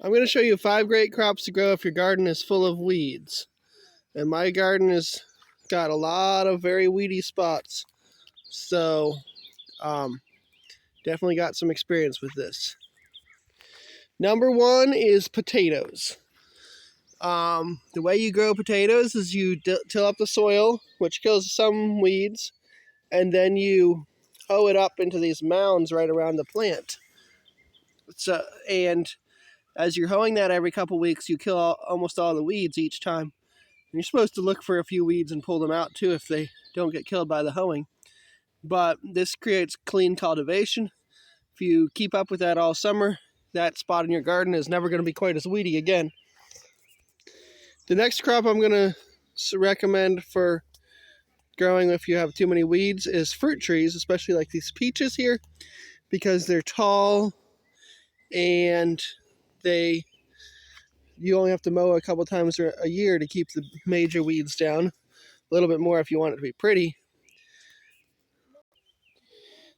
I'm going to show you 5 great crops to grow if your garden is full of weeds. And my garden has got a lot of very weedy spots. So, definitely got some experience with this. Number 1 is potatoes. The way you grow potatoes is you till up the soil, which kills some weeds, and then you hoe it up into these mounds right around the plant. And as you're hoeing that every couple weeks, you kill almost all the weeds each time. And you're supposed to look for a few weeds and pull them out too if they don't get killed by the hoeing. But this creates clean cultivation. If you keep up with that all summer, that spot in your garden is never going to be quite as weedy again. The next crop I'm going to recommend for growing if you have too many weeds is fruit trees, especially like these peaches here, because they're tall and you only have to mow a couple times a year to keep the major weeds down. A little bit more if you want it to be pretty.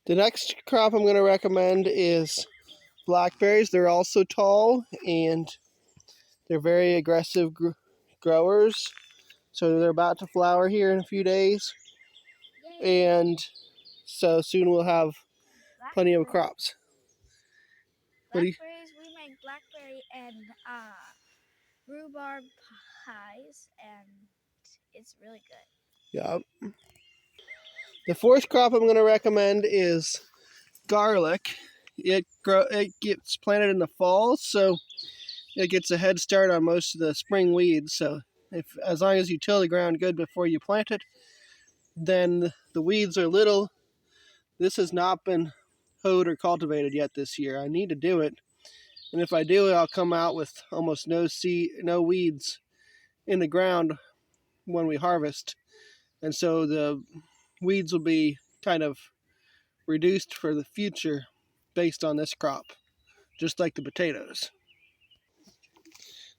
The next crop I'm going to recommend is blackberries. They're also tall and they're very aggressive growers. So they're about to flower here in a few days. And so soon we'll have plenty of crops. Blackberries, we make blackberry and rhubarb pies, and it's really good. Yep. The 4th crop I'm going to recommend is garlic. It gets planted in the fall, so it gets a head start on most of the spring weeds. So as long as you till the ground good before you plant it, then the weeds are little. This has not been hoed or cultivated yet this year. I need to do it, and if I do it, I'll come out with almost no weeds in the ground when we harvest, and so the weeds will be kind of reduced for the future based on this crop, just like the potatoes.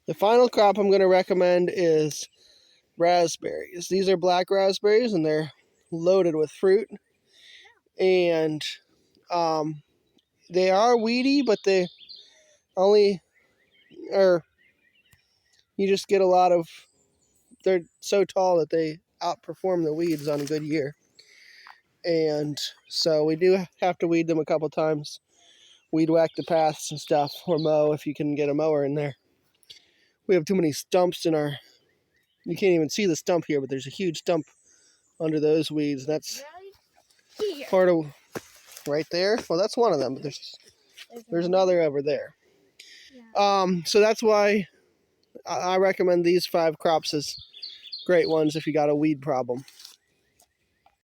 The final crop I'm going to recommend is raspberries. These are black raspberries and they're loaded with fruit, and they are weedy, but they only are, you just get a lot of, they're so tall that they outperform the weeds on a good year. And so we do have to weed them a couple times. Weed whack the paths and stuff, or mow if you can get a mower in there. We have too many stumps in our, you can't even see the stump here, but there's a huge stump under those weeds. That's part of right there. Well, that's one of them, but there's another over there. So that's why I recommend these 5 crops as great ones if you got a weed problem.